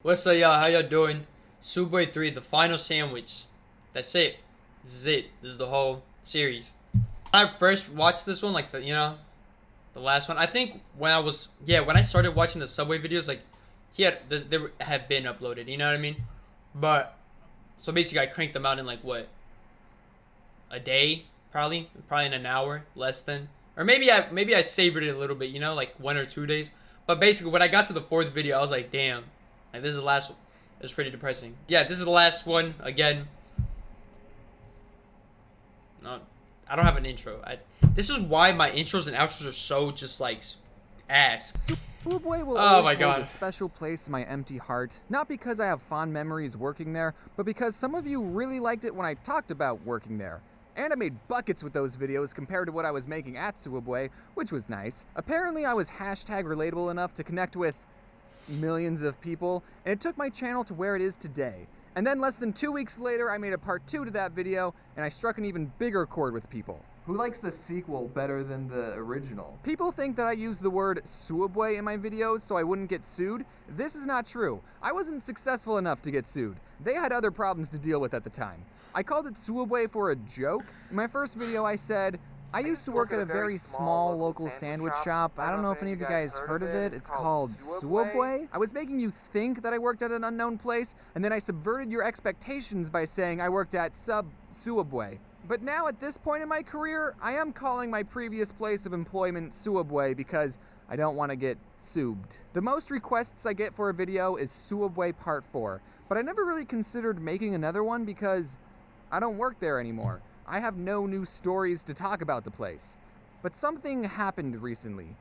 What's up, y'all? How y'all doing? Sooubway 3, the final sandwich. That's it. This is it. This is the whole series. When I first watched this one, like the last one. I think when I started watching the Sooubway videos, like they had been uploaded. You know what I mean? But so basically, I cranked them out in like what, a day, probably in an hour, less than, or maybe I savored it a little bit. You know, like 1 or 2 days. But basically, when I got to the fourth video, I was like, damn. And this is the last one. It was pretty depressing. Yeah, this is the last one. Again. No, I don't have an intro. This is why my intros and outros are so just like ass. Sooubway will Oh my always hold god. a special place in my empty heart. Not because I have fond memories working there, but because some of you really liked it when I talked about working there. And I made buckets with those videos compared to what I was making at Sooubway, which was nice. Apparently I was hashtag relatable enough to connect with millions of people, and it took my channel to where it is today. And then less than 2 weeks later, I made a part 2 to that video, and I struck an even bigger chord with people. Who likes the sequel better than the original? People think that I use the word Sooubway in my videos so I wouldn't get sued. This is not true. I wasn't successful enough to get sued. They had other problems to deal with at the time. I called it Sooubway for a joke. In my first video I said, I used to work at a very small local sandwich shop. I don't know if any of you guys heard of it. It's called Sooubway. I was making you think that I worked at an unknown place, and then I subverted your expectations by saying I worked at Sooubway. But now at this point in my career, I am calling my previous place of employment Sooubway because I don't want to get soobed. The most requests I get for a video is Sooubway Part 4, but I never really considered making another one because I don't work there anymore. I have no new stories to talk about the place. But something happened recently,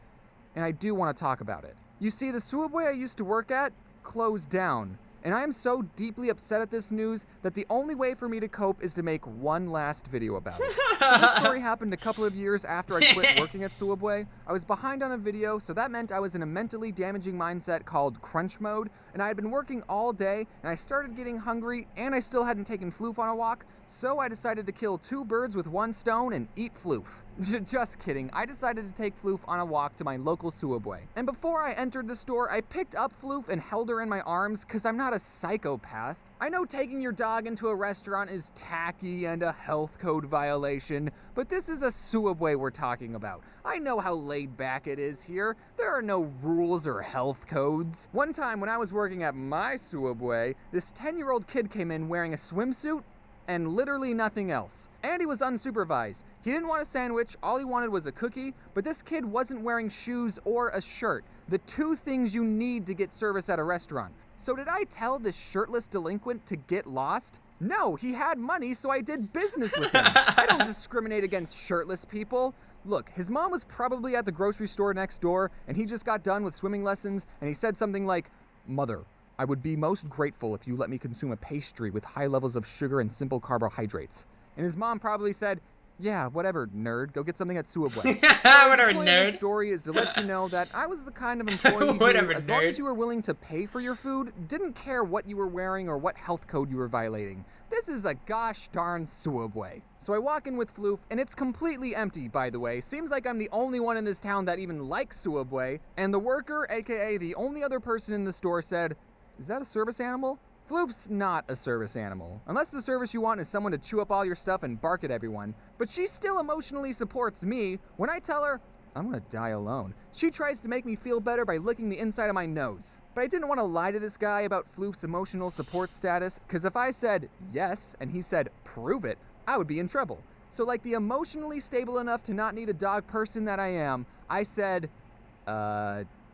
and I do want to talk about it. You see, the Sooubway I used to work at closed down, and I am so deeply upset at this news that the only way for me to cope is to make one last video about it. So this story happened a couple of years after I quit working at Sooubway. I was behind on a video, so that meant I was in a mentally damaging mindset called crunch mode, and I had been working all day, and I started getting hungry, and I still hadn't taken Floof on a walk, so I decided to kill 2 birds with 1 stone and eat Floof. Just kidding, I decided to take Floof on a walk to my local Sooubway. And before I entered the store, I picked up Floof and held her in my arms, cause I'm not a psychopath. I know taking your dog into a restaurant is tacky and a health code violation, but this is a Sooubway we're talking about. I know how laid back it is here. There are no rules or health codes. One time when I was working at my Sooubway, this 10-year-old kid came in wearing a swimsuit and literally nothing else. And he was unsupervised. He didn't want a sandwich, all he wanted was a cookie, but this kid wasn't wearing shoes or a shirt, the 2 things you need to get service at a restaurant. So did I tell this shirtless delinquent to get lost? No, he had money, so I did business with him. I don't discriminate against shirtless people. Look, his mom was probably at the grocery store next door, and he just got done with swimming lessons, and he said something like, "Mother, I would be most grateful if you let me consume a pastry with high levels of sugar and simple carbohydrates." And his mom probably said, "Yeah, whatever, nerd. Go get something at Sooubway." So Whatever, the point of nerd. this story is to let you know that I was the kind of employee who, Whatever, as long nerd. as you were willing to pay for your food, didn't care what you were wearing or what health code you were violating. This is a gosh darn Sooubway. So I walk in with Floof, and it's completely empty, by the way. Seems like I'm the only one in this town that even likes Sooubway, and the worker, aka the only other person in the store, said, "Is that a service animal?" Floof's not a service animal, unless the service you want is someone to chew up all your stuff and bark at everyone. But she still emotionally supports me. When I tell her, I'm gonna die alone, she tries to make me feel better by licking the inside of my nose. But I didn't want to lie to this guy about Floof's emotional support status, because if I said yes, and he said prove it, I would be in trouble. So like the emotionally stable enough to not need a dog person that I am, I said,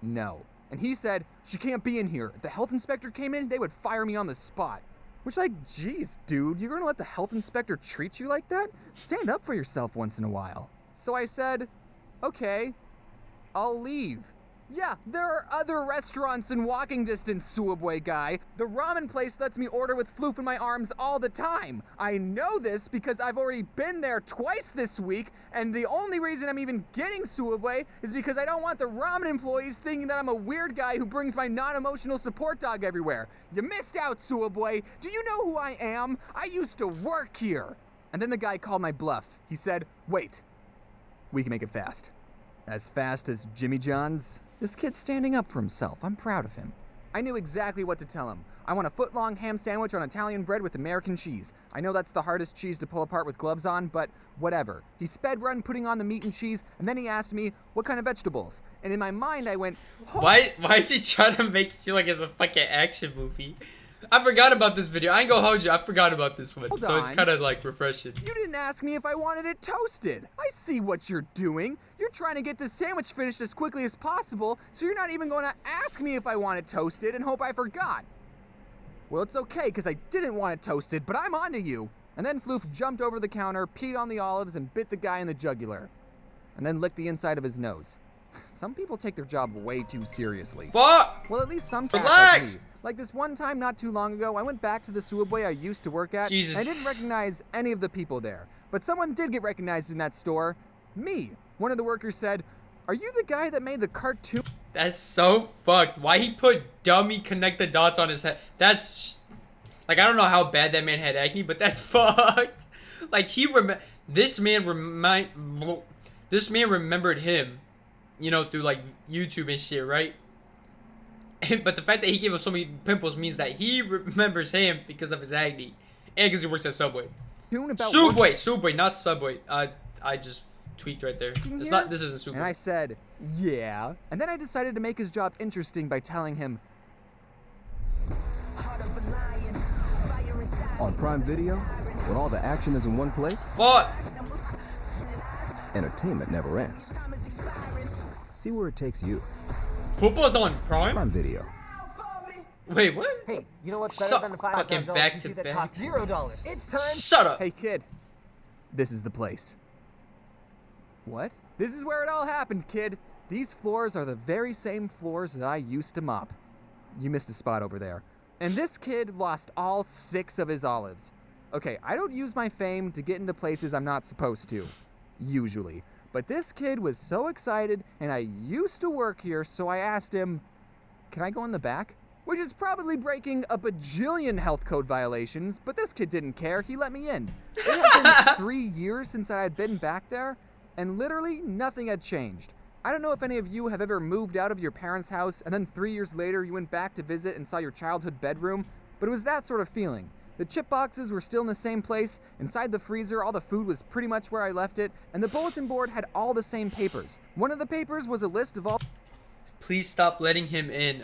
no. And he said, "She can't be in here. If the health inspector came in, they would fire me on the spot." Which, like, geez, dude, you're gonna let the health inspector treat you like that? Stand up for yourself once in a while. So I said, okay, I'll leave. Yeah, there are other restaurants in walking distance, Sooubway guy. The ramen place lets me order with Floof in my arms all the time. I know this because I've already been there twice this week, and the only reason I'm even getting Sooubway is because I don't want the ramen employees thinking that I'm a weird guy who brings my non-emotional support dog everywhere. You missed out, Sooubway. Do you know who I am? I used to work here. And then the guy called my bluff. He said, "Wait, we can make it fast." As fast as Jimmy John's? This kid's standing up for himself. I'm proud of him. I knew exactly what to tell him. I want a foot-long ham sandwich on Italian bread with American cheese. I know that's the hardest cheese to pull apart with gloves on, but whatever. He sped run putting on the meat and cheese, and then he asked me what kind of vegetables. And in my mind, I went, Why is he trying to make it seem like it's a fucking action movie? I forgot about this video. I ain't gonna hold you. I forgot about this one. So it's kind of like refreshing. You didn't ask me if I wanted it toasted. I see what you're doing. You're trying to get this sandwich finished as quickly as possible, so you're not even going to ask me if I want it toasted and hope I forgot. Well, it's okay, because I didn't want it toasted, but I'm onto you. And then Floof jumped over the counter, peed on the olives, and bit the guy in the jugular. And then licked the inside of his nose. Some people take their job way too seriously. Fuck! Well, at least some staff Relax! like me. Like this one time not too long ago, I went back to the Sooubway I used to work at, Jesus. and I didn't recognize any of the people there. But someone did get recognized in that store. Me. One of the workers said, "Are you the guy that made the cartoon?" That's so fucked. Why he put dummy connect the dots on his head? That's like, I don't know how bad that man had acne, but that's fucked. Like this man remembered him, you know, through like YouTube and shit, right? But the fact that he gave him so many pimples means that he remembers him because of his acne, and because he works at Sooubway. Sooubway, not Subway. I just tweaked right there. It's not. This isn't Sooubway. And I said, "Yeah." And then I decided to make his job interesting by telling him, On Prime Video, when all the action is in one place, Fuck. entertainment never ends. See where it takes you. Football's on Prime. Prime Video. Wait, what? Hey, you know what's better than the Fucking $5,000 back PC to that back. costs $0? It's time. Shut up. "Hey kid, this is the place." What? This is where it all happened, kid. These floors are the very same floors that I used to mop. You missed a spot over there. And this kid lost all 6 of his olives. Okay, I don't use my fame to get into places I'm not supposed to, usually. But this kid was so excited, and I used to work here, so I asked him, "Can I go in the back?" Which is probably breaking a bajillion health code violations, but this kid didn't care. He let me in. It had been 3 years since I had been back there, and literally nothing had changed. I don't know if any of you have ever moved out of your parents' house and then 3 years later you went back to visit and saw your childhood bedroom, but it was that sort of feeling. The chip boxes were still in the same place, inside the freezer all the food was pretty much where I left it, and the bulletin board had all the same papers. One of the papers was a list of all Please stop letting him in.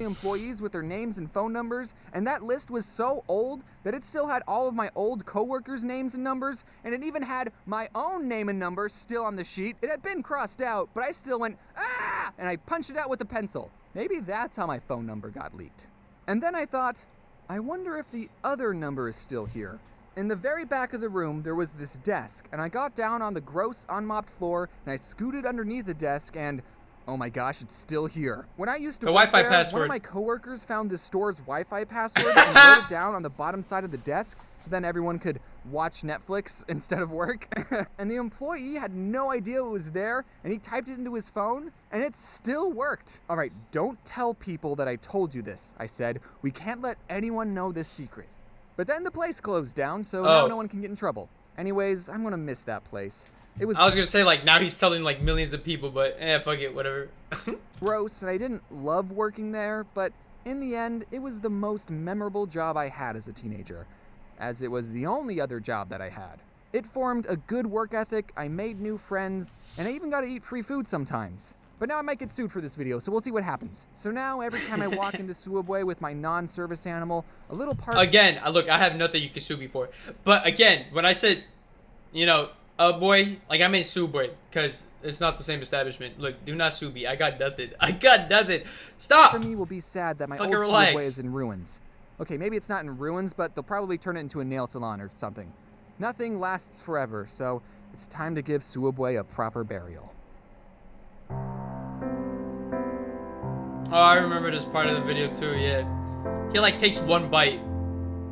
employees with their names and phone numbers, and that list was so old that it still had all of my old coworkers' names and numbers, and it even had my own name and number still on the sheet. It had been crossed out, but I still went, "Ah!" and I punched it out with a pencil. Maybe that's how my phone number got leaked. And then I thought, I wonder if the other number is still here. In the very back of the room, there was this desk, and I got down on the gross, unmopped floor, and I scooted underneath the desk, and oh my gosh, it's still here. When I used to work Wi-Fi there, password. one of my coworkers found the store's Wi-Fi password and wrote it down on the bottom side of the desk so then everyone could watch Netflix instead of work. And the employee had no idea it was there, and he typed it into his phone, and it still worked. All right, don't tell people that I told you this, I said. We can't let anyone know this secret. But then the place closed down, so now no one can get in trouble. Anyways, I'm gonna miss that place. It was I was gonna say, like, now he's telling like millions of people, but fuck it, whatever. gross, and I didn't love working there, but in the end, it was the most memorable job I had as a teenager, as it was the only other job that I had. It formed a good work ethic, I made new friends, and I even got to eat free food sometimes. But now I might get sued for this video, so we'll see what happens. So now, every time I walk into Sooubway with my non-service animal, a little part- Again, look, I have nothing you can sue me for. But again, when I said, you know, boy, like I meant Sooubway, because it's not the same establishment. Look, do not sue me. I got nothing. I got nothing. Stop! for me will be sad that my Fucking old relax. Sooubway is in ruins. Okay, maybe it's not in ruins, but they'll probably turn it into a nail salon or something. Nothing lasts forever, so it's time to give Sooubway a proper burial. Oh, I remember this part of the video too, yeah. He like takes one bite,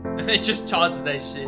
and then just tosses that shit.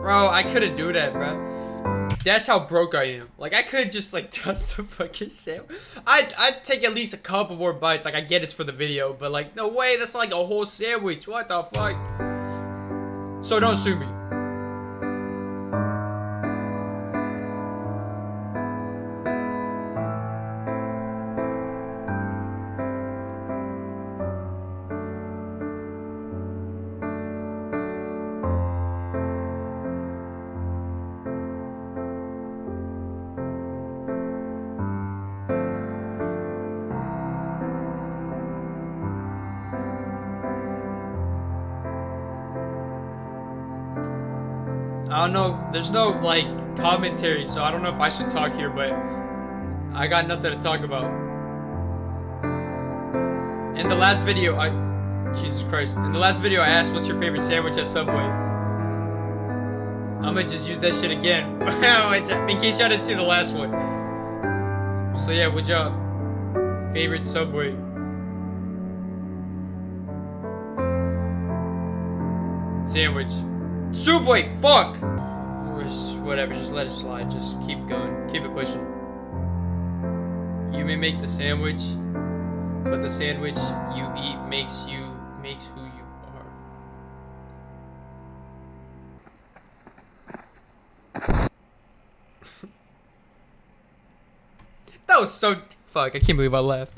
Bro, I couldn't do that, bro. that's how broke I am. Like, I could just, like, toss the fucking sandwich. I'd take at least a couple more bites. Like, I get it's for the video, but, like, no way. That's like a whole sandwich. What the fuck? So don't sue me. I don't know, there's no, like, commentary, so I don't know if I should talk here, but I got nothing to talk about. In the last video, Jesus Christ. In the last video, I asked, what's your favorite sandwich at Subway? I'm gonna just use that shit again, in case y'all didn't see the last one. So yeah, what's your favorite Subway? Sandwich. Sooubway, fuck! Whatever, just let it slide. Just keep going. Keep it pushing. You may make the sandwich, but the sandwich you eat makes who you are. That was so... Fuck, I can't believe I laughed.